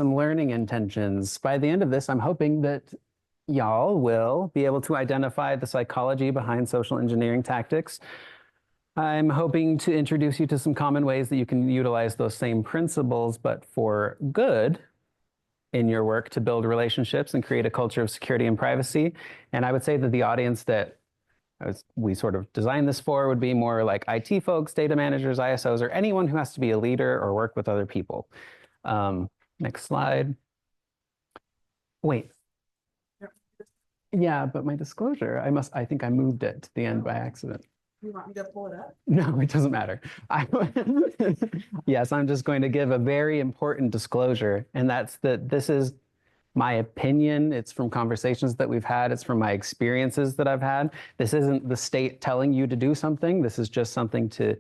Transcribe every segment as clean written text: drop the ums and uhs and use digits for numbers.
some learning intentions. By the end of this, I'm hoping that y'all will be able to identify the psychology behind social engineering tactics. I'm hoping to introduce you to some common ways that you can utilize those same principles, but for good in your work to build relationships and create a culture of security and privacy. And I would say that the audience that we sort of designed this for would be more like IT folks, data managers, ISOs, or anyone who has to be a leader or work with other people. Next slide. Wait. Yeah, but my disclosure, I think I moved it to the end by accident. You want me to pull it up? No, it doesn't matter. Yes, I'm just going to give a very important disclosure, and that's that this is my opinion. It's from conversations that we've had. It's from my experiences that I've had. This isn't the state telling you to do something. This is just something to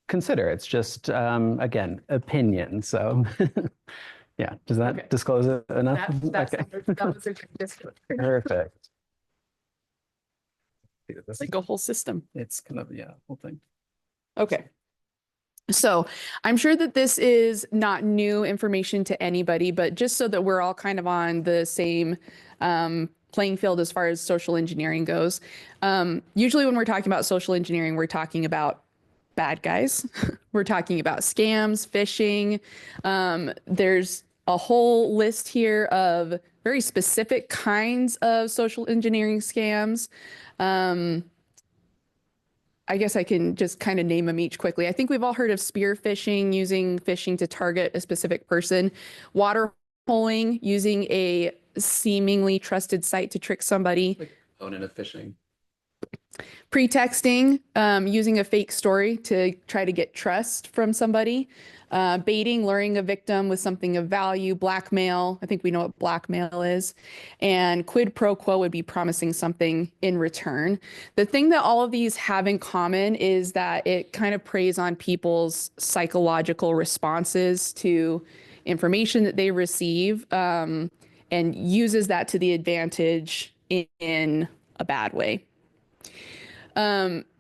consider. It's just, again, opinion. So yeah, does that disclose it enough? That was a good disclosure. Perfect. It's like a whole system. It's kind of, yeah, whole thing. Okay. So I'm sure that this is not new information to anybody, but just so that we're all kind of on the same playing field as far as social engineering goes. Usually when we're talking about social engineering, we're talking about bad guys. We're talking about scams, phishing. There's a whole list here of very specific kinds of social engineering scams. I guess I can just kind of name them each quickly. I think we've all heard of spear phishing, using phishing to target a specific person. Water holing, using a seemingly trusted site to trick somebody. Like component of phishing. Pretexting, using a fake story to try to get trust from somebody. Baiting, luring a victim with something of value. Blackmail, I think we know what blackmail is. And quid pro quo would be promising something in return. The thing that all of these have in common is that it kind of preys on people's psychological responses to information that they receive, and uses that to the advantage in a bad way.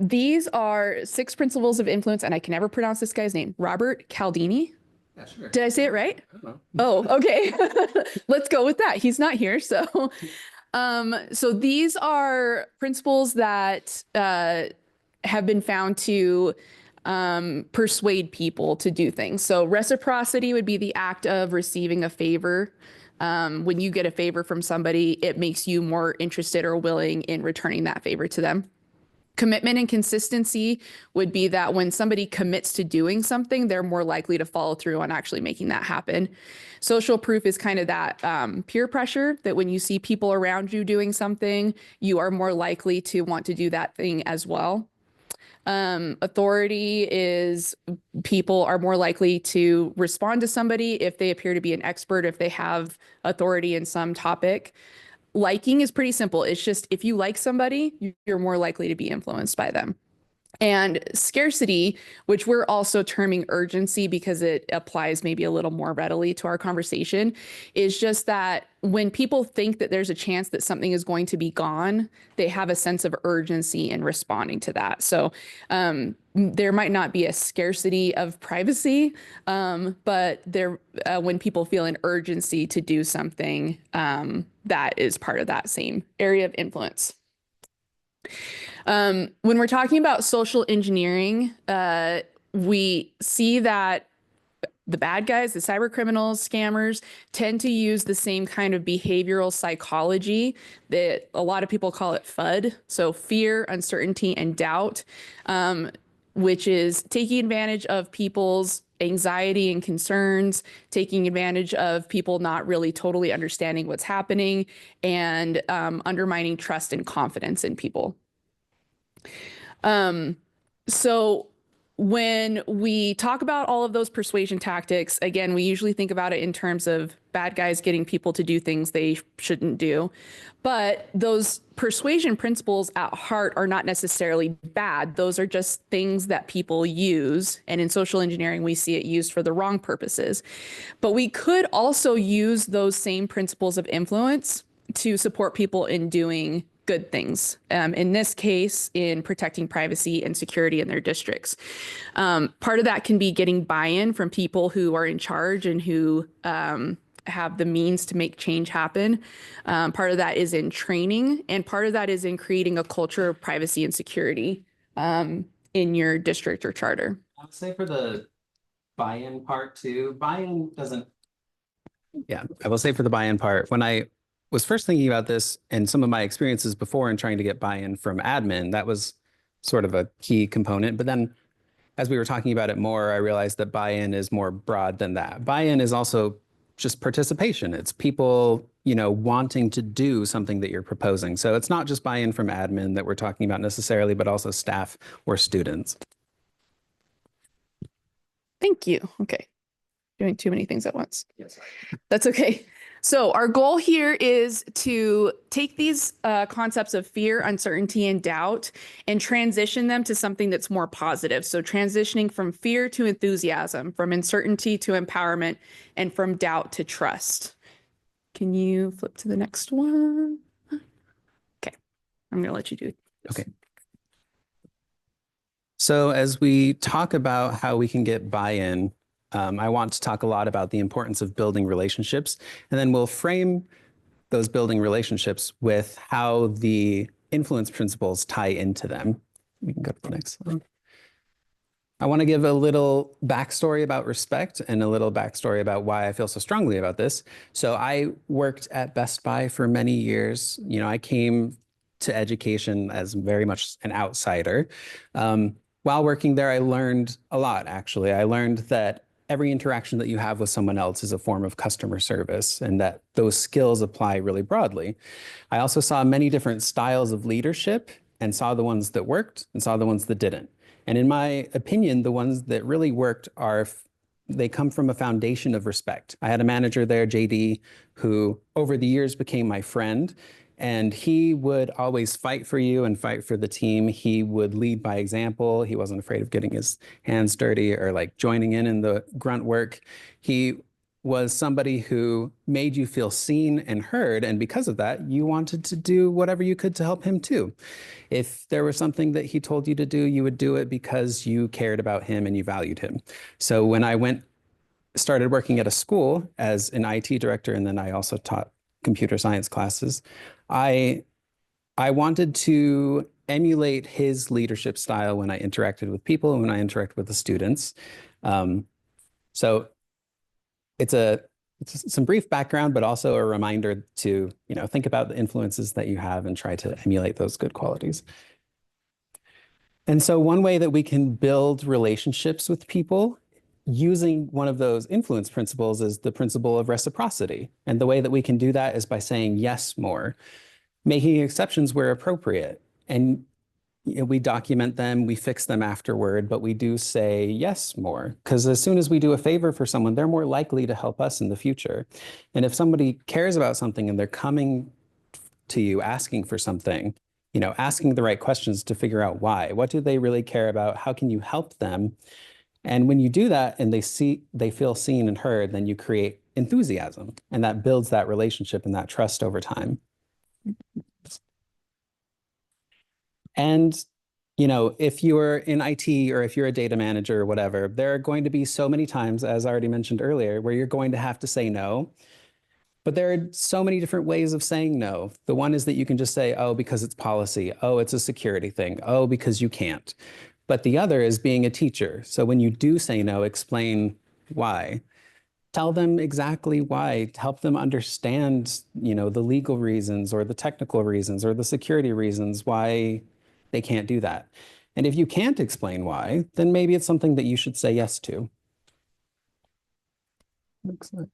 These are 6 principles of influence, and I can never pronounce this guy's name. Robert Cialdini. Yeah, sure. Did I say it right? I don't know. Oh, okay. Let's go with that. He's not here. So, so these are principles that have been found to persuade people to do things. So reciprocity would be the act of receiving a favor. When you get a favor from somebody, it makes you more interested or willing in returning that favor to them. Commitment and consistency would be that when somebody commits to doing something, they're more likely to follow through on actually making that happen. Social proof is kind of that peer pressure, that when you see people around you doing something, you are more likely to want to do that thing as well. Authority is people are more likely to respond to somebody if they appear to be an expert, if they have authority in some topic. Liking is pretty simple. It's just if you like somebody, you're more likely to be influenced by them. And scarcity, which we're also terming urgency because it applies maybe a little more readily to our conversation, is just that when people think that there's a chance that something is going to be gone, they have a sense of urgency in responding to that. So there might not be a scarcity of privacy, but when people feel an urgency to do something, that is part of that same area of influence. When we're talking about social engineering, we see that the bad guys, the cyber criminals, scammers, tend to use the same kind of behavioral psychology that a lot of people call it FUD. So fear, uncertainty, and doubt, which is taking advantage of people's anxiety and concerns, taking advantage of people not really totally understanding what's happening, and undermining trust and confidence in people. So when we talk about all of those persuasion tactics, again, we usually think about it in terms of bad guys getting people to do things they shouldn't do. But those persuasion principles at heart are not necessarily bad. Those are just things that people use. And in social engineering, we see it used for the wrong purposes. But we could also use those same principles of influence to support people in doing good things. In this case, in protecting privacy and security in their districts. Part of that can be getting buy-in from people who are in charge and who have the means to make change happen. Part of that is in training, and part of that is in creating a culture of privacy and security in your district or charter. I would say for the buy-in part too, buy-in doesn't. Yeah, I will say for the buy-in part, when I was first thinking about this and some of my experiences before and trying to get buy-in from admin, that was sort of a key component. But then as we were talking about it more, I realized that buy-in is more broad than that. Buy-in is also just participation. It's people, wanting to do something that you're proposing. So it's not just buy-in from admin that we're talking about necessarily, but also staff or students. Thank you. Okay. Doing too many things at once. Yes. That's okay. So our goal here is to take these concepts of fear, uncertainty, and doubt and transition them to something that's more positive. So transitioning from fear to enthusiasm, from uncertainty to empowerment, and from doubt to trust. Can you flip to the next one? Okay. I'm going to let you do it. Okay. So as we talk about how we can get buy-in, I want to talk a lot about the importance of building relationships, and then we'll frame those building relationships with how the influence principles tie into them. We can go to the next slide. I want to give a little backstory about respect and a little backstory about why I feel so strongly about this. So I worked at Best Buy for many years. I came to education as very much an outsider. While working there, I learned a lot, actually. I learned that every interaction that you have with someone else is a form of customer service, and that those skills apply really broadly. I also saw many different styles of leadership and saw the ones that worked and saw the ones that didn't. And in my opinion, the ones that really worked they come from a foundation of respect. I had a manager there, JD, who over the years became my friend. And he would always fight for you and fight for the team. He would lead by example. He wasn't afraid of getting his hands dirty or like joining in the grunt work. He was somebody who made you feel seen and heard. And because of that, you wanted to do whatever you could to help him too. If there was something that he told you to do, you would do it because you cared about him and you valued him. So when I started working at a school as an IT director, and then I also taught computer science classes, I wanted to emulate his leadership style when I interacted with people and when I interact with the students. So it's some brief background, but also a reminder to think about the influences that you have and try to emulate those good qualities. And so one way that we can build relationships with people using one of those influence principles is the principle of reciprocity. And the way that we can do that is by saying yes more, making exceptions where appropriate. And we document them, we fix them afterward, but we do say yes more. Because as soon as we do a favor for someone, they're more likely to help us in the future. And if somebody cares about something and they're coming to you asking for something, asking the right questions to figure out why. What do they really care about? How can you help them? And when you do that and they feel seen and heard, then you create enthusiasm, and that builds that relationship and that trust over time. And, if you're in IT or if you're a data manager or whatever, there are going to be so many times, as I already mentioned earlier, where you're going to have to say no. But there are so many different ways of saying no. The one is that you can just say, oh, because it's policy. Oh, it's a security thing. Oh, because you can't. But the other is being a teacher. So when you do say no, explain why. Tell them exactly why. Help them understand, the legal reasons or the technical reasons or the security reasons why they can't do that. And if you can't explain why, then maybe it's something that you should say yes to. Excellent.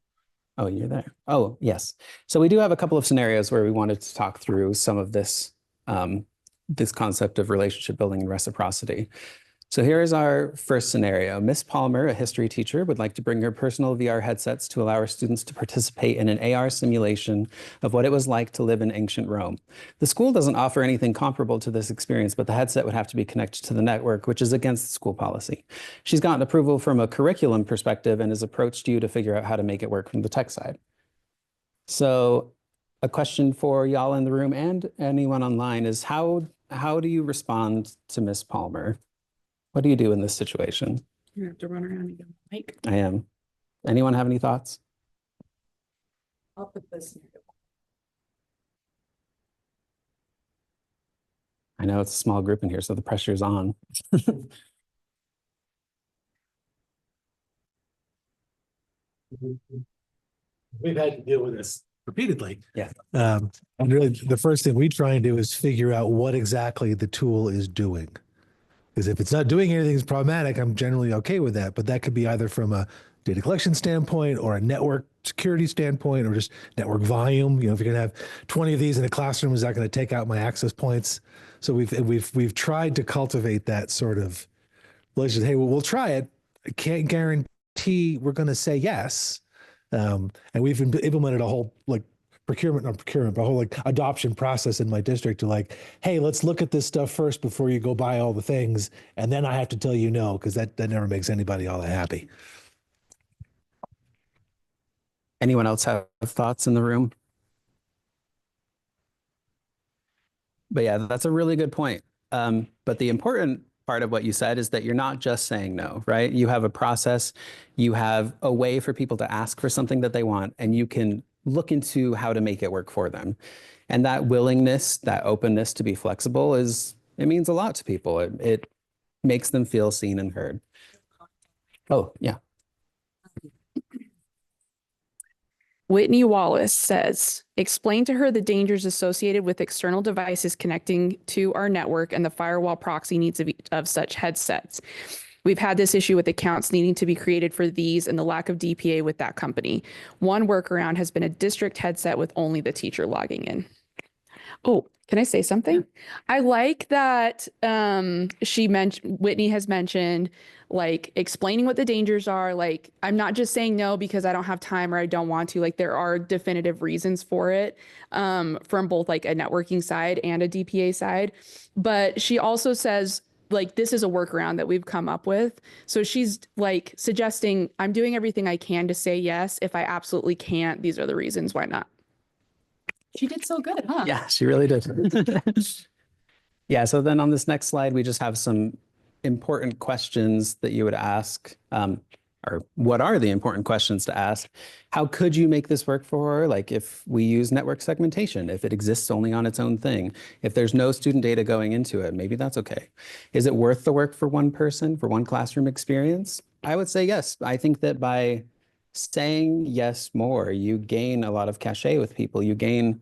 Oh, you're there. Oh, yes. So we do have a couple of scenarios where we wanted to talk through some of this concept of relationship building and reciprocity. So here is our first scenario. Miss Palmer, a history teacher, would like to bring her personal VR headsets to allow her students to participate in an AR simulation of what it was like to live in ancient Rome. The school doesn't offer anything comparable to this experience, but the headset would have to be connected to the network, which is against the school policy. She's gotten approval from a curriculum perspective and has approached you to figure out how to make it work from the tech side. So a question for y'all in the room and anyone online is how do you respond to Miss Palmer? What do you do in this situation? You have to run around and go, Mike. I am. Anyone have any thoughts? I'll put this. I know it's a small group in here, so the pressure's on. We've had to deal with this repeatedly. Yeah. And really, the first thing we try and do is figure out what exactly the tool is doing. Because if it's not doing anything that's problematic, I'm generally okay with that. But that could be either from a data collection standpoint or a network security standpoint or just network volume. You know, if you're going to have 20 of these in a classroom, is that going to take out my access points? So we've tried to cultivate that sort of relationship. Hey, well, we'll try it. I can't guarantee we're going to say yes. And we've implemented a whole like not procurement, but a whole like adoption process in my district to like, hey, let's look at this stuff first before you go buy all the things. And then I have to tell you no, because that never makes anybody all that happy. Anyone else have thoughts in the room? But yeah, that's a really good point. But the important part of what you said is that you're not just saying no, right? You have a process, you have a way for people to ask for something that they want, and you can look into how to make it work for them. And that willingness, that openness to be flexible it means a lot to people. It makes them feel seen and heard. Oh, yeah. Whitney Wallace says, explain to her the dangers associated with external devices connecting to our network and the firewall proxy needs of such headsets. We've had this issue with accounts needing to be created for these and the lack of DPA with that company. One workaround has been a district headset with only the teacher logging in. Oh, can I say something? I like that Whitney has mentioned like explaining what the dangers are. Like, I'm not just saying no because I don't have time or I don't want to. Like, there are definitive reasons for it from both like a networking side and a DPA side. But she also says, like, this is a workaround that we've come up with. So she's like suggesting I'm doing everything I can to say yes. If I absolutely can't, these are the reasons why not. She did so good, huh? Yeah, she really did. Yeah, so then on this next slide, we just have some important questions that you would ask, or what are the important questions to ask? How could you make this work for her? Like if we use network segmentation, if it exists only on its own thing, if there's no student data going into it, maybe that's okay. Is it worth the work for one person, for one classroom experience? I would say yes. I think that by saying yes more, you gain a lot of cachet with people. You gain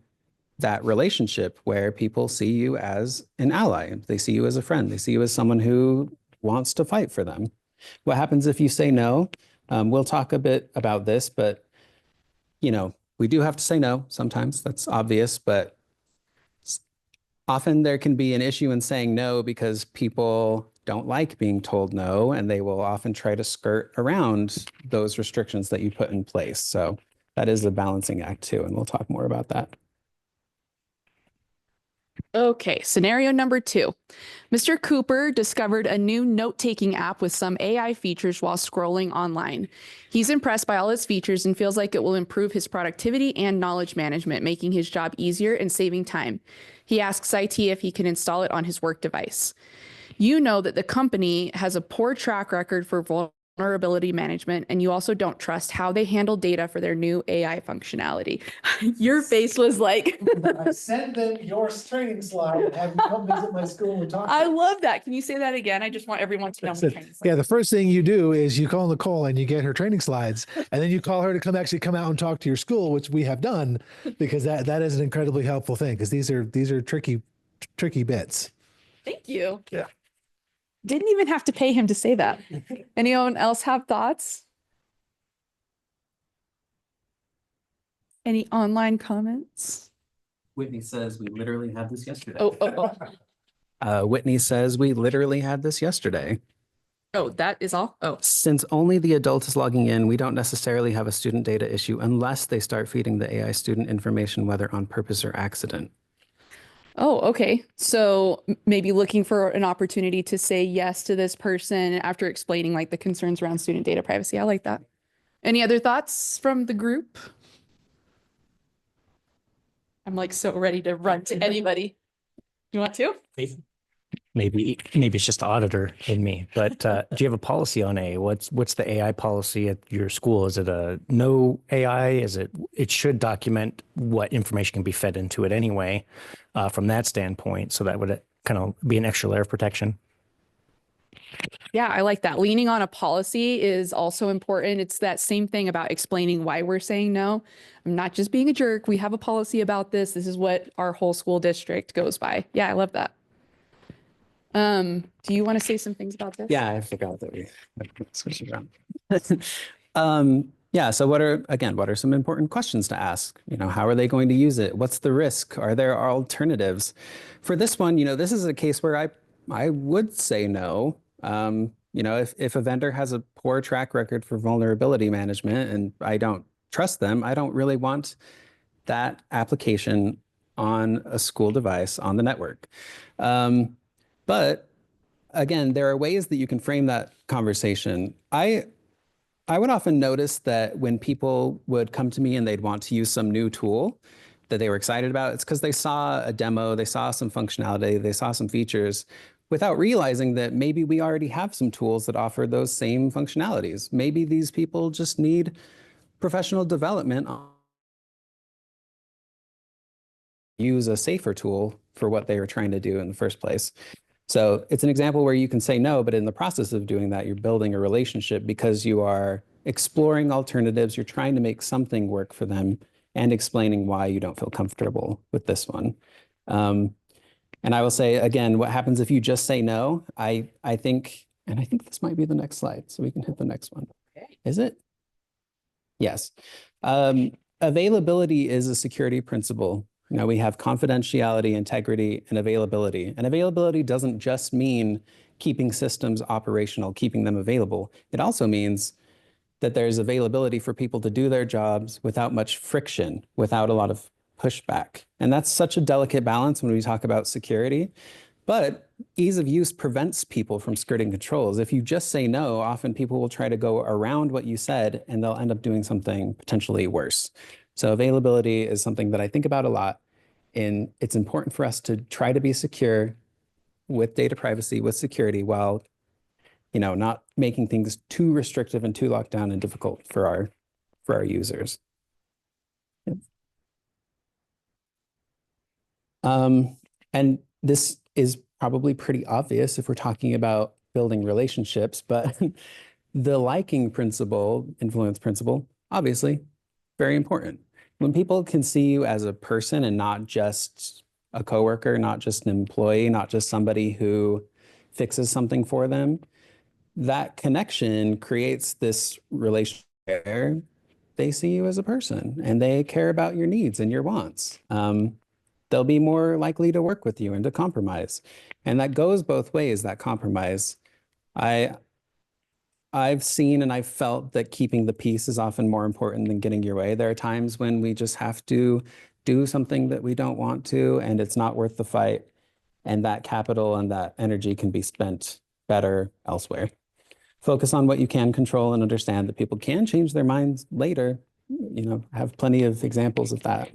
that relationship where people see you as an ally. They see you as a friend. They see you as someone who wants to fight for them. What happens if you say no? We'll talk a bit about this, but you know, we do have to say no sometimes. That's obvious, but often there can be an issue in saying no because people don't like being told no, and they will often try to skirt around those restrictions that you put in place. So that is a balancing act too, and we'll talk more about that. Okay, scenario number 2. Mr. Cooper discovered a new note-taking app with some AI features while scrolling online. He's impressed by all its features and feels like it will improve his productivity and knowledge management, making his job easier and saving time. He asks IT if he can install it on his work device. You know that the company has a poor track record for vulnerability management, and you also don't trust how they handle data for their new AI functionality. Your face was like, I sent them your training slide and have them come visit my school and talk. I love that. Can you say that again? I just want everyone to know. Yeah, the first thing you do is you call Nicole and you get her training slides, and then you call her to come out and talk to your school, which we have done, because that is an incredibly helpful thing, because these are tricky bits. Thank you. Yeah. Didn't even have to pay him to say that. Anyone else have thoughts? Any online comments? Whitney says we literally had this yesterday. Whitney says we literally had this yesterday. Oh, that is all? Oh. Since only the adult is logging in, we don't necessarily have a student data issue unless they start feeding the AI student information, whether on purpose or accident. Oh, okay. So maybe looking for an opportunity to say yes to this person after explaining like the concerns around student data privacy. I like that. Any other thoughts from the group? I'm like so ready to run to anybody. You want to? maybe it's just the auditor in me, but do you have a policy on AI? What's the AI policy at your school? Is it a no AI? Is it should document what information can be fed into it anyway, from that standpoint, so that would kind of be an extra layer of protection. Yeah, I like that. Leaning on a policy is also important. It's that same thing about explaining why we're saying no. I'm not just being a jerk. We have a policy about this. This is what our whole school district goes by. Yeah, I love that. Do you want to say some things about this? Yeah, I forgot that we switched it around. Yeah, so what are some important questions to ask? How are they going to use it? What's the risk? Are there alternatives? For this one, this is a case where I would say no. If a vendor has a poor track record for vulnerability management and I don't trust them, I don't really want that application on a school device on the network. But again, there are ways that you can frame that conversation. I would often notice that when people would come to me and they'd want to use some new tool that they were excited about, it's because they saw a demo, they saw some functionality, they saw some features, without realizing that maybe we already have some tools that offer those same functionalities. Maybe these people just need professional development on use a safer tool for what they were trying to do in the first place. So it's an example where you can say no, but in the process of doing that, you're building a relationship because you are exploring alternatives. You're trying to make something work for them and explaining why you don't feel comfortable with this one. And I will say, again, what happens if you just say no? I think this might be the next slide, so we can hit the next one. Okay. Is it? Yes. Availability is a security principle. We have confidentiality, integrity, and availability. And availability doesn't just mean keeping systems operational, keeping them available. It also means that there's availability for people to do their jobs without much friction, without a lot of pushback. And that's such a delicate balance when we talk about security. But ease of use prevents people from skirting controls. If you just say no, often people will try to go around what you said and they'll end up doing something potentially worse. So availability is something that I think about a lot. And it's important for us to try to be secure with data privacy, with security, while not making things too restrictive and too locked down and difficult for our users. And this is probably pretty obvious if we're talking about building relationships, but the liking principle, influence principle, obviously very important. When people can see you as a person and not just a coworker, not just an employee, not just somebody who fixes something for them, that connection creates this relationship where they see you as a person and they care about your needs and your wants. They'll be more likely to work with you and to compromise. And that goes both ways, that compromise. I've seen and I've felt that keeping the peace is often more important than getting your way. There are times when we just have to do something that we don't want to, and it's not worth the fight. And that capital and that energy can be spent better elsewhere. Focus on what you can control and understand that people can change their minds later. I have plenty of examples of that.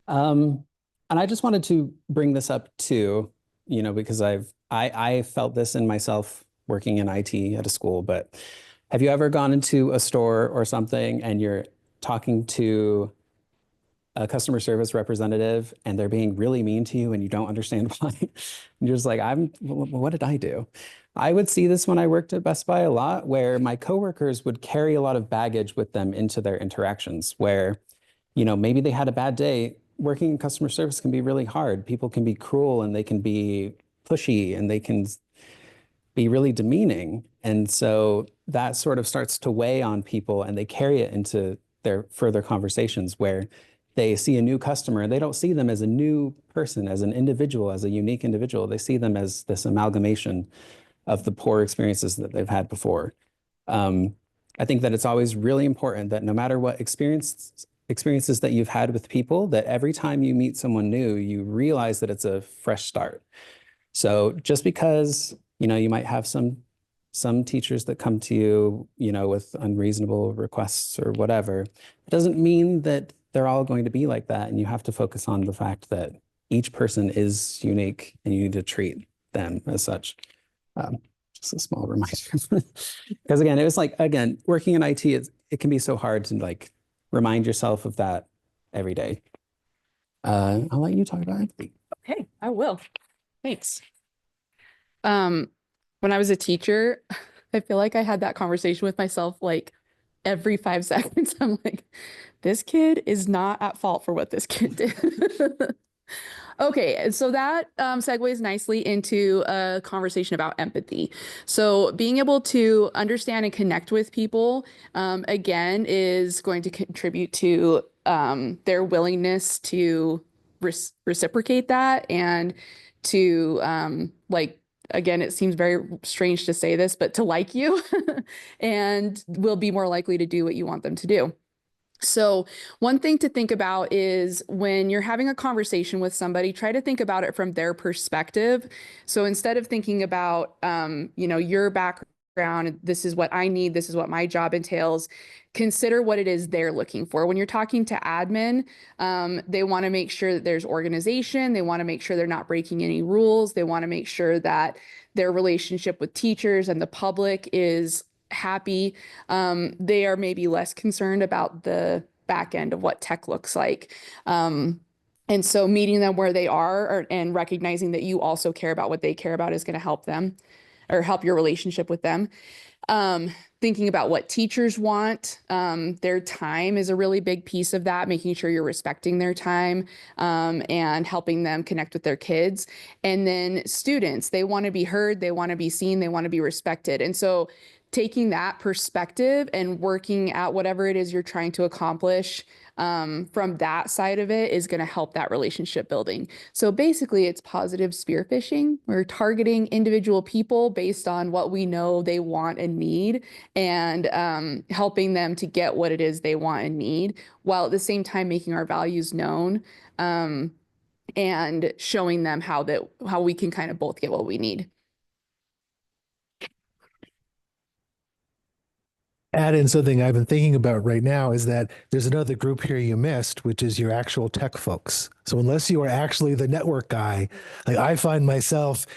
And I just wanted to bring this up too, because I felt this in myself working in IT at a school, but have you ever gone into a store or something and you're talking to a customer service representative and they're being really mean to you and you don't understand why? And you're just like, what did I do? I would see this when I worked at Best Buy a lot, where my coworkers would carry a lot of baggage with them into their interactions, where, maybe they had a bad day. Working in customer service can be really hard. People can be cruel and they can be pushy and they can be really demeaning. And so that sort of starts to weigh on people and they carry it into their further conversations where they see a new customer and they don't see them as a new person, as an individual, as a unique individual. They see them as this amalgamation of the poor experiences that they've had before. I think that it's always really important that no matter what experiences that you've had with people, that every time you meet someone new, you realize that it's a fresh start. So just because, you might have some teachers that come to you, with unreasonable requests or whatever, it doesn't mean that they're all going to be like that. And you have to focus on the fact that each person is unique and you need to treat them as such. Just a small reminder. Because again, it was like, again, working in IT, it can be so hard to like remind yourself of that every day. I'll let you talk about empathy. Okay, I will. Thanks. When I was a teacher, I feel like I had that conversation with myself like every 5 seconds. I'm like, this kid is not at fault for what this kid did. Okay, and so that segues nicely into a conversation about empathy. So being able to understand and connect with people, again, is going to contribute to their willingness to reciprocate that and to like, again, it seems very strange to say this, but to like you and will be more likely to do what you want them to do. So one thing to think about is when you're having a conversation with somebody, try to think about it from their perspective. So instead of thinking about, your background, this is what I need, this is what my job entails, consider what it is they're looking for. When you're talking to admin, they want to make sure that there's organization. They want to make sure they're not breaking any rules. They want to make sure that their relationship with teachers and the public is happy. They are maybe less concerned about the back end of what tech looks like. And so meeting them where they are and recognizing that you also care about what they care about is going to help them or help your relationship with them. Thinking about what teachers want, their time is a really big piece of that, making sure you're respecting their time and helping them connect with their kids. And then students, they want to be heard, they want to be seen, they want to be respected. And so taking that perspective and working at whatever it is you're trying to accomplish from that side of it is going to help that relationship building. So basically it's positive spear phishing. We're targeting individual people based on what we know they want and need and helping them to get what it is they want and need, while at the same time making our values known and showing them how we can kind of both get what we need. Add in something I've been thinking about right now is that there's another group here you missed, which is your actual tech folks. So unless you are actually the network guy, like I find myself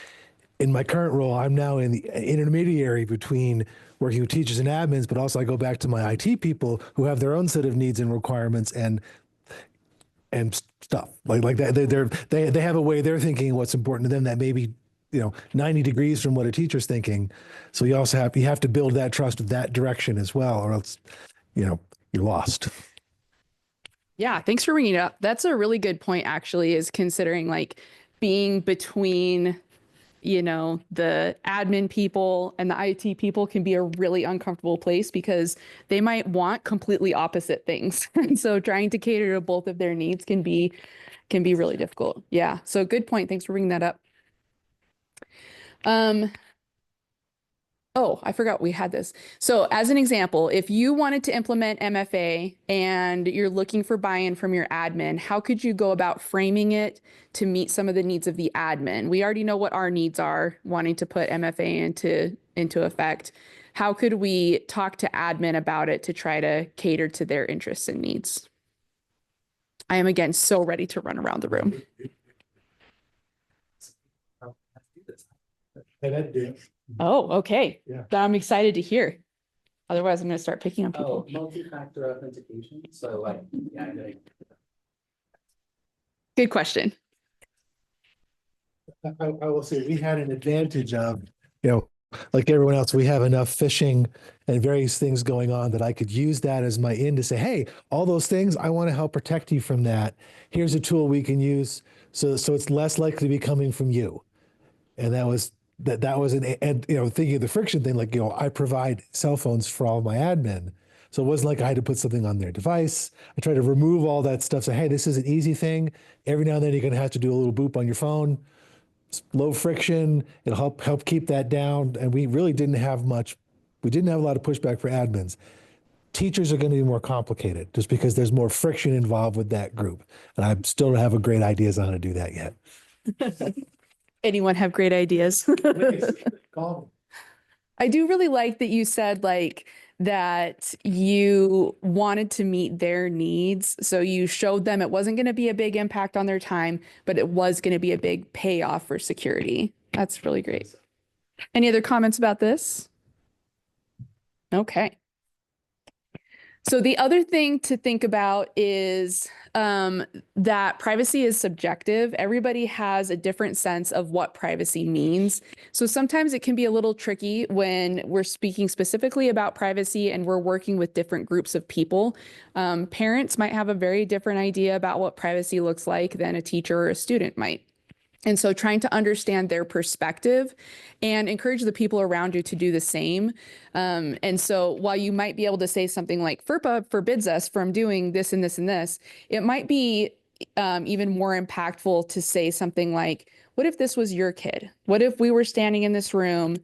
in my current role, I'm now in the intermediary between working with teachers and admins, but also I go back to my IT people who have their own set of needs and requirements and stuff like that. They have a way they're thinking what's important to them that maybe 90 degrees from what a teacher's thinking. So you have to build that trust of that direction as well, or else, you're lost. Yeah, thanks for bringing it up. That's a really good point, actually, is considering like being between, the admin people and the IT people can be a really uncomfortable place because they might want completely opposite things. And so trying to cater to both of their needs can be really difficult. Yeah, so good point. Thanks for bringing that up. Oh, I forgot we had this. So as an example, if you wanted to implement MFA and you're looking for buy-in from your admin, how could you go about framing it to meet some of the needs of the admin? We already know what our needs are, wanting to put MFA into effect. How could we talk to admin about it to try to cater to their interests and needs? I am again so ready to run around the room. Oh, okay. Yeah. I'm excited to hear. Otherwise, I'm going to start picking on people. Multi-factor authentication. So Good question. I will say we had an advantage of, like everyone else, we have enough phishing and various things going on that I could use that as my in to say, hey, all those things, I want to help protect you from that. Here's a tool we can use so it's less likely to be coming from you. And that was thinking of the friction thing, like, I provide cell phones for all my admin. So it wasn't like I had to put something on their device. I try to remove all that stuff. Say, hey, this is an easy thing. Every now and then you're going to have to do a little boop on your phone. It's low friction. It'll help keep that down. And we really didn't have a lot of pushback for admins. Teachers are going to be more complicated just because there's more friction involved with that group. And I still don't have a great ideas on how to do that yet. Anyone have great ideas? I do really like that you said like that you wanted to meet their needs. So you showed them it wasn't going to be a big impact on their time, but it was going to be a big payoff for security. That's really great. Any other comments about this? Okay. So the other thing to think about is that privacy is subjective. Everybody has a different sense of what privacy means. So sometimes it can be a little tricky when we're speaking specifically about privacy and we're working with different groups of people. Parents might have a very different idea about what privacy looks like than a teacher or a student might. And so trying to understand their perspective and encourage the people around you to do the same. And so while you might be able to say something like FERPA forbids us from doing this and this and this, it might be even more impactful to say something like, what if this was your kid? What if we were standing in this room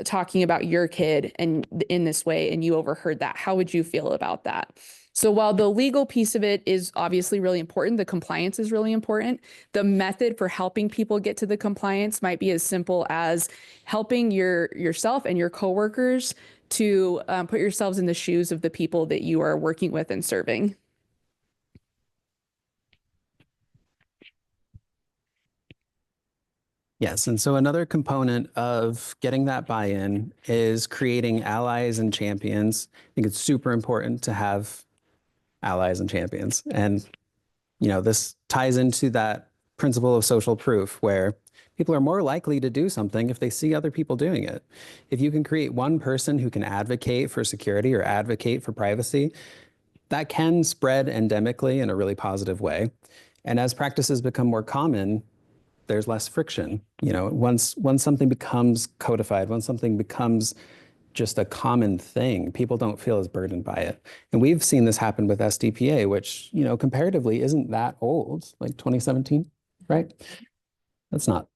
talking about your kid and in this way and you overheard that? How would you feel about that? So while the legal piece of it is obviously really important, the compliance is really important. The method for helping people get to the compliance might be as simple as helping yourself and your coworkers to put yourselves in the shoes of the people that you are working with and serving. Yes, and so another component of getting that buy-in is creating allies and champions. I think it's super important to have allies and champions. And, this ties into that principle of social proof where people are more likely to do something if they see other people doing it. If you can create one person who can advocate for security or advocate for privacy, that can spread endemically in a really positive way. And as practices become more common, there's less friction. Once something becomes codified, once something becomes just a common thing, people don't feel as burdened by it. And we've seen this happen with SDPA, which, comparatively isn't that old, like 2017, right? That's not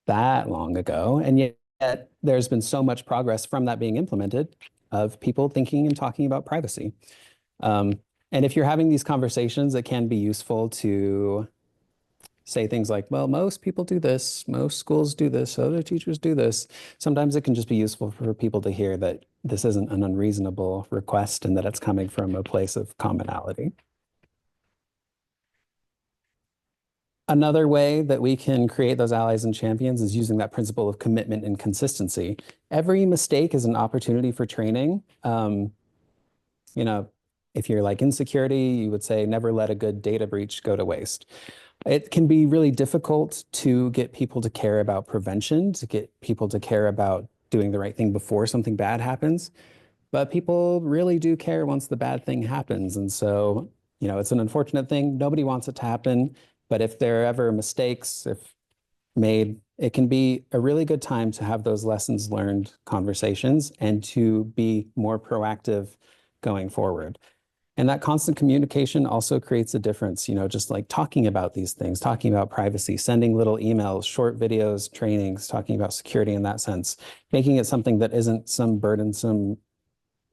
that long ago. And yet there's been so much progress from that being implemented of people thinking and talking about privacy. And if you're having these conversations, it can be useful to say things like, well, most people do this, most schools do this, other teachers do this. Sometimes it can just be useful for people to hear that this isn't an unreasonable request and that it's coming from a place of commonality. Another way that we can create those allies and champions is using that principle of commitment and consistency. Every mistake is an opportunity for training. If you're like in security, you would say, never let a good data breach go to waste. It can be really difficult to get people to care about prevention, to get people to care about doing the right thing before something bad happens. But people really do care once the bad thing happens. And so, it's an unfortunate thing. Nobody wants it to happen. But if there are ever mistakes, if made, it can be a really good time to have those lessons learned conversations and to be more proactive going forward. And that constant communication also creates a difference, just like talking about these things, talking about privacy, sending little emails, short videos, trainings, talking about security in that sense, making it something that isn't some burdensome,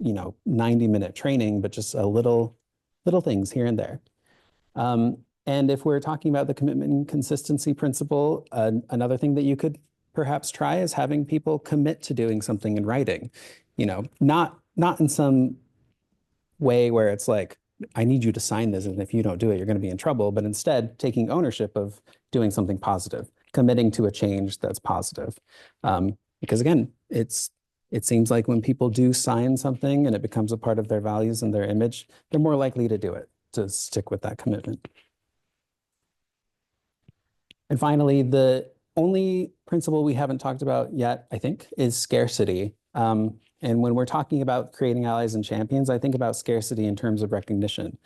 90-minute training, but just a little things here and there. And if we're talking about the commitment and consistency principle, another thing that you could perhaps try is having people commit to doing something in writing, not in some way where it's like, I need you to sign this, and if you don't do it, you're going to be in trouble, but instead taking ownership of doing something positive, committing to a change that's positive. Because again, it seems like when people do sign something and it becomes a part of their values and their image, they're more likely to do it, to stick with that commitment. And finally, the only principle we haven't talked about yet, I think, is scarcity. And when we're talking about creating allies and champions, I think about scarcity in terms of recognition.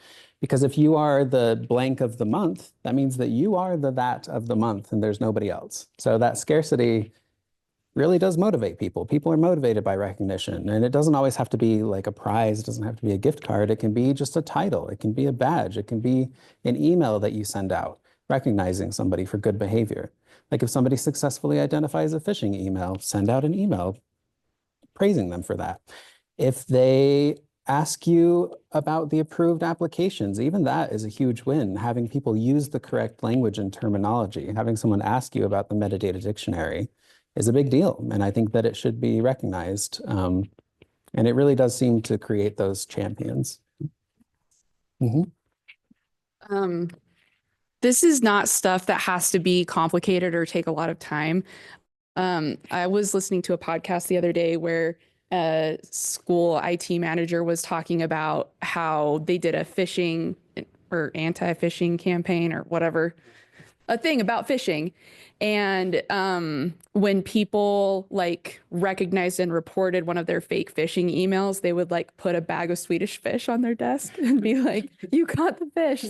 Because if you are the blank of the month, that means that you are the that of the month and there's nobody else. So that scarcity really does motivate people. People are motivated by recognition. And it doesn't always have to be like a prize. It doesn't have to be a gift card. It can be just a title. It can be a badge. It can be an email that you send out, recognizing somebody for good behavior. Like if somebody successfully identifies a phishing email, send out an email praising them for that. If they ask you about the approved applications, even that is a huge win. Having people use the correct language and terminology, having someone ask you about the metadata dictionary is a big deal. And I think that it should be recognized. And And it really does seem to create those champions. Mhm. This is not stuff that has to be complicated or take a lot of time. I was listening to a podcast the other day where a school IT manager was talking about how they did a phishing or anti-phishing campaign or whatever, a thing about phishing. And when people like recognized and reported one of their fake phishing emails, they would like put a bag of Swedish fish on their desk and be like, "You caught the fish."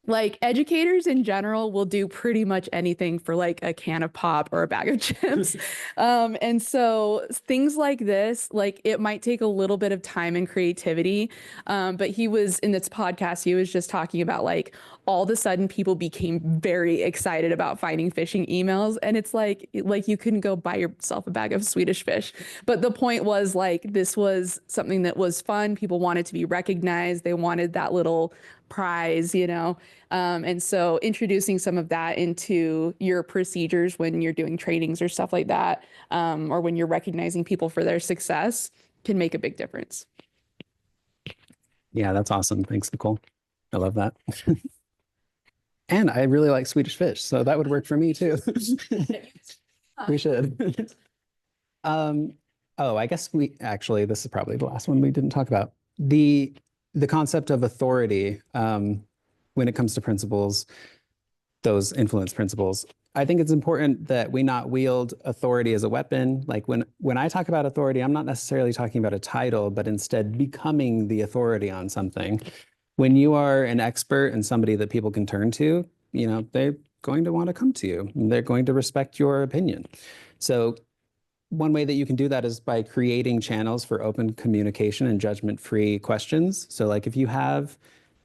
Like educators in general will do pretty much anything for like a can of pop or a bag of chips. And so things like this, like it might take a little bit of time and creativity. But he was in this podcast, he was just talking about like all of a sudden people became very excited about finding phishing emails. And it's like you couldn't go buy yourself a bag of Swedish fish. But the point was like this was something that was fun. People wanted to be recognized. They wanted that little prize, you know? And so introducing some of that into your procedures when you're doing trainings or stuff like that, or when you're recognizing people for their success can make a big difference. Yeah, that's awesome. Thanks, Nicole. I love that. And I really like Swedish fish, so that would work for me too. We should. Oh, I guess this is probably the last one we didn't talk about. The concept of authority when it comes to principles, those influence principles. I think it's important that we not wield authority as a weapon. Like when I talk about authority, I'm not necessarily talking about a title, but instead becoming the authority on something. When you are an expert and somebody that people can turn to, you know, they're going to want to come to you. They're going to respect your opinion. So one way that you can do that is by creating channels for open communication and judgment-free questions. So like if you have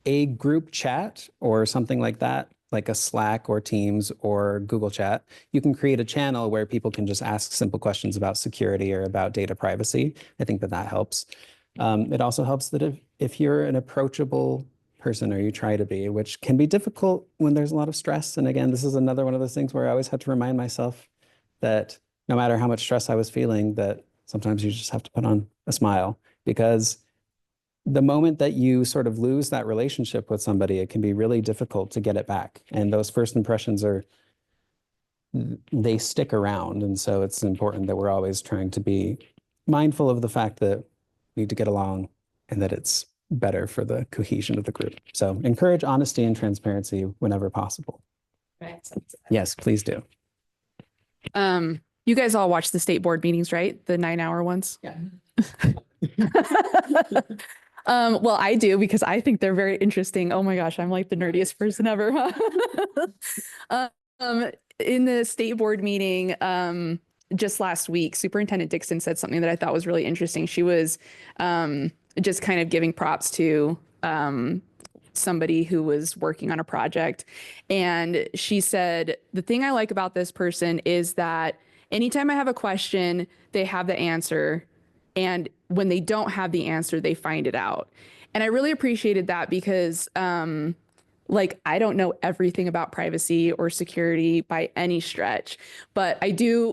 a group chat or something like that, like a Slack or Teams or Google Chat, you can create a channel where people can just ask simple questions about security or about data privacy. I think that helps. It also helps that if you're an approachable person, or you try to be, which can be difficult when there's a lot of stress. And again, this is another one of those things where I always had to remind myself that no matter how much stress I was feeling, that sometimes you just have to put on a smile, because the moment that you sort of lose that relationship with somebody, it can be really difficult to get it back. And those first impressions they stick around. And so it's important that we're always trying to be mindful of the fact that we need to get along and that it's better for the cohesion of the group. So encourage honesty and transparency whenever possible. Yes, please do. You guys all watch the state board meetings, right? The 9-hour ones? Yeah. Well, I do because I think they're very interesting. Oh my gosh, I'm like the nerdiest person ever. In the state board meeting, just last week, Superintendent Dixon said something that I thought was really interesting. She was just kind of giving props to somebody who was working on a project. And she said, the thing I like about this person is that anytime I have a question, they have the answer. And when they don't have the answer, they find it out. And I really appreciated that because like I don't know everything about privacy or security by any stretch, but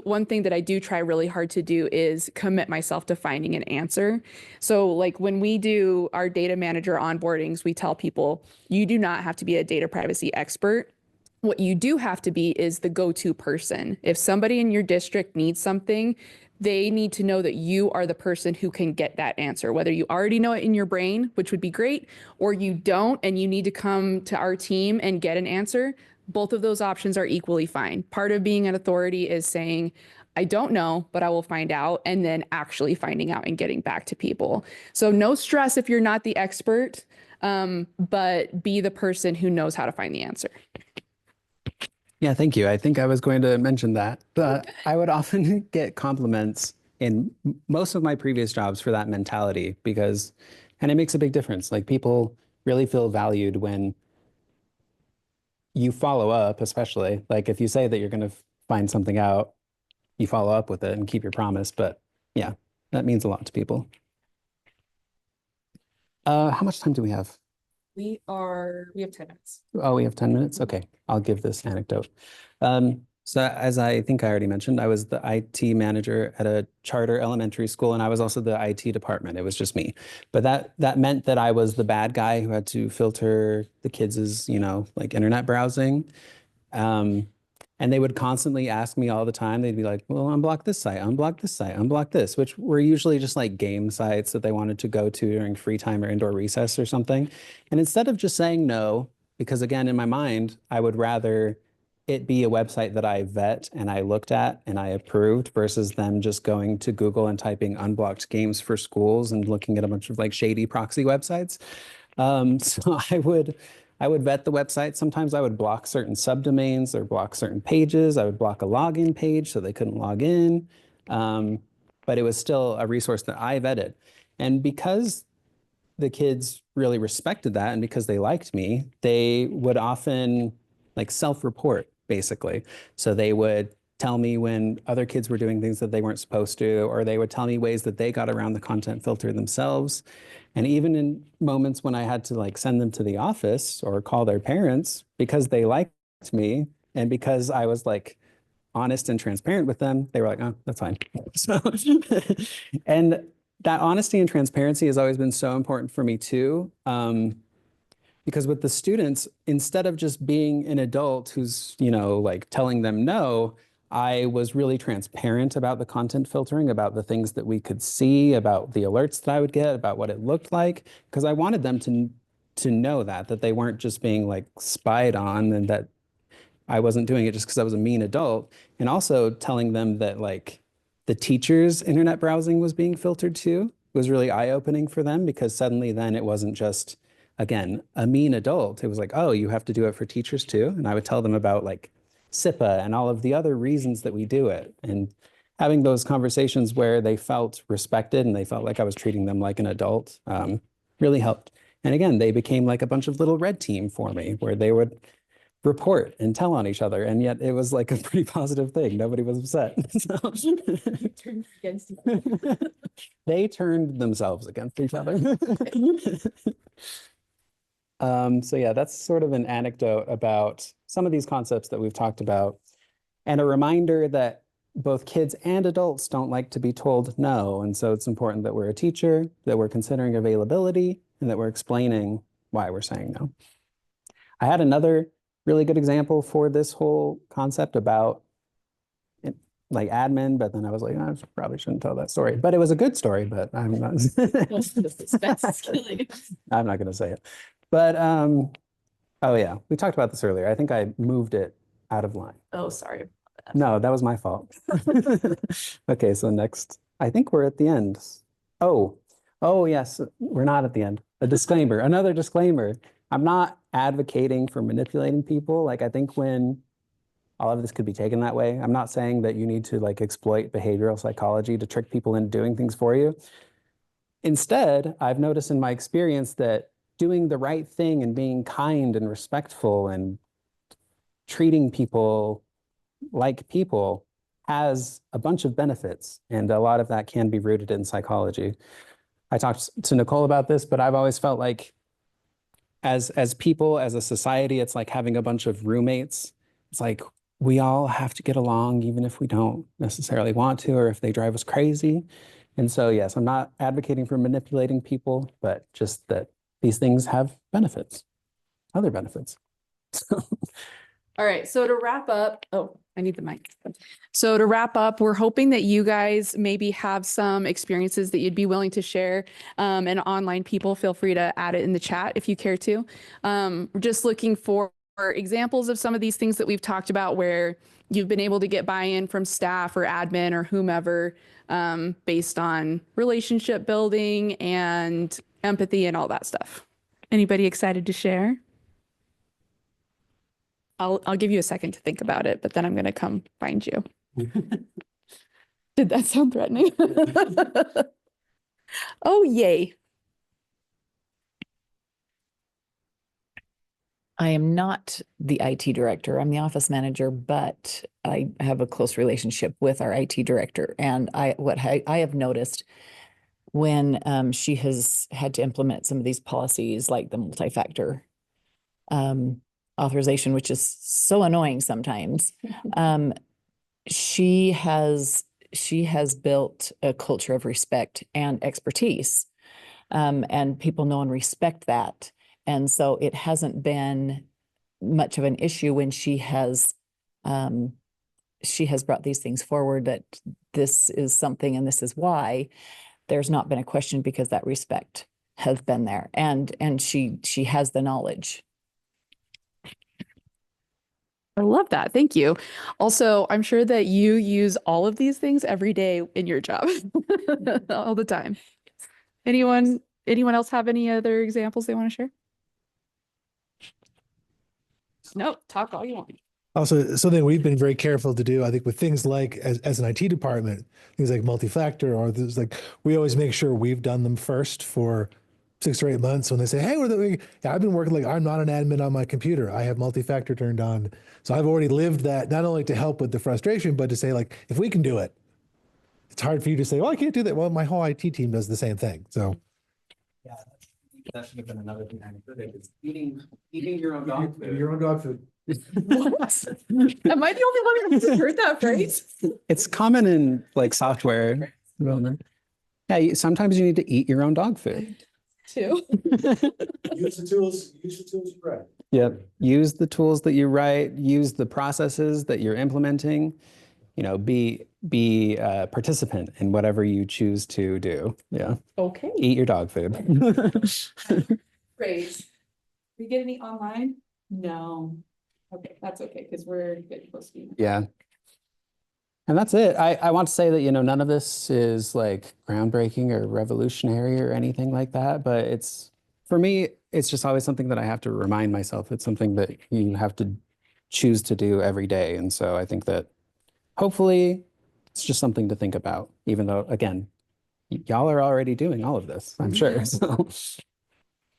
one thing that I do try really hard to do is commit myself to finding an answer. So like when we do our data manager onboardings, we tell people you do not have to be a data privacy expert. What you do have to be is the go-to person. If somebody in your district needs something, they need to know that you are the person who can get that answer, whether you already know it in your brain, which would be great, or you don't and you need to come to our team and get an answer. Both of those options are equally fine. Part of being an authority is saying, I don't know, but I will find out, and then actually finding out and getting back to people. So no stress if you're not the expert, but be the person who knows how to find the answer. Yeah, thank you. I think I was going to mention that, but I would often get compliments in most of my previous jobs for that mentality and it makes a big difference. Like people really feel valued when you follow up, especially like if you say that you're going to find something out, you follow up with it and keep your promise. But yeah, that means a lot to people. How much time do we have? We have 10 minutes. Oh, we have 10 minutes? Okay, I'll give this anecdote. So as I think I already mentioned, I was the IT manager at a charter elementary school, and I was also the IT department. It was just me. But that meant that I was the bad guy who had to filter the kids' like internet browsing. Um, and they would constantly ask me all the time. They'd be like, well, unblock this site, unblock this site, unblock this, which were usually just like game sites that they wanted to go to during free time or indoor recess or something. And instead of just saying no, because again, in my mind, I would rather it be a website that I vet and I looked at and I approved versus them just going to Google and typing unblocked games for schools and looking at a bunch of like shady proxy websites. So I would vet the website. Sometimes I would block certain subdomains or block certain pages. I would block a login page so they couldn't log in. But it was still a resource that I vetted. And because the kids really respected that and because they liked me, they would often like self-report basically. So they would tell me when other kids were doing things that they weren't supposed to, or they would tell me ways that they got around the content filter themselves. And even in moments when I had to like send them to the office or call their parents because they liked me and because I was like honest and transparent with them, they were like, oh, that's fine. So, and that honesty and transparency has always been so important for me too. Because with the students, instead of just being an adult who's, like telling them no, I was really transparent about the content filtering, about the things that we could see, about the alerts that I would get, about what it looked like, because I wanted them to know that they weren't just being like spied on and that I wasn't doing it just because I was a mean adult. And also telling them that like the teachers' internet browsing was being filtered too was really eye-opening for them because suddenly then it wasn't just, again, a mean adult. It was like, oh, you have to do it for teachers too. And I would tell them about like SIPA and all of the other reasons that we do it. And having those conversations where they felt respected and they felt like I was treating them like an adult really helped. And again, they became like a bunch of little red team for me where they would report and tell on each other. And yet it was like a pretty positive thing. Nobody was upset. Turned against you. They turned themselves against each other. So yeah, that's sort of an anecdote about some of these concepts that we've talked about, and a reminder that both kids and adults don't like to be told no. And so it's important that we're a teacher, that we're considering availability, and that we're explaining why we're saying no. I had another really good example for this whole concept about like admin, but then I was like, I probably shouldn't tell that story. But it was a good story, but I'm not. I'm not going to say it. But oh yeah, we talked about this earlier. I think I moved it out of line. Oh, sorry. No, that was my fault. Okay, so next, I think we're at the end. Oh yes, we're not at the end. A disclaimer, another disclaimer. I'm not advocating for manipulating people. Like I think when all of this could be taken that way, I'm not saying that you need to like exploit behavioral psychology to trick people into doing things for you. Instead, I've noticed in my experience that doing the right thing and being kind and respectful and treating people like people has a bunch of benefits. And a lot of that can be rooted in psychology. I talked to Nicole about this, but I've always felt like as people, as a society, it's like having a bunch of roommates. It's like we all have to get along, even if we don't necessarily want to, or if they drive us crazy. And so, yes, I'm not advocating for manipulating people, but just that these things have benefits, other benefits. All right. So to wrap up, oh, I need the mic. So to wrap up, we're hoping that you guys maybe have some experiences that you'd be willing to share. And online people, feel free to add it in the chat if you care to. We're just looking for examples of some of these things that we've talked about where you've been able to get buy-in from staff or admin or whomever based on relationship building and empathy and all that stuff. Anybody excited to share? I'll give you a second to think about it, but then I'm going to come find you. Did that sound threatening? Oh, yay. I am not the IT director. I'm the office manager, but I have a close relationship with our IT director. And what I have noticed when she has had to implement some of these policies, like the multi-factor authorization, which is so annoying sometimes. She has built a culture of respect and expertise, and people know and respect that. And so it hasn't been much of an issue when she has brought these things forward, that this is something and this is why. There's not been a question because that respect has been there, and she has the knowledge. I love that. Thank you. Also, I'm sure that you use all of these things every day in your job, all the time. Anyone else have any other examples they want to share? No, talk all you want. Also, something we've been very careful to do, I think, with things like as an IT department, things like multi-factor, or things like, we always make sure we've done them first for 6 or 8 months. When they say, hey, I've been working, like, I'm not an admin on my computer. I have multi-factor turned on. So I've already lived that, not only to help with the frustration, but to say, like, if we can do it, it's hard for you to say, well, I can't do that. Well, my whole IT team does the same thing. So Yeah, that should have been another thing I included, is eating your own dog food. your own dog food. What? Am I the only one who hasn't heard that phrase? It's common in like software development. Yeah, sometimes you need to eat your own dog food. Too. Use the tools you write. Yep. Use the tools that you write, use the processes that you're implementing, be a participant in whatever you choose to do. Yeah. Okay. Eat your dog food. Great. We get any online? No. Okay, that's okay, because we're getting close to you. Yeah. And that's it. I want to say that, none of this is like groundbreaking or revolutionary or anything like that, but for me, it's just always something that I have to remind myself. It's something that you have to choose to do every day. And so I think that hopefully it's just something to think about, even though, again, y'all are already doing all of this, I'm sure. So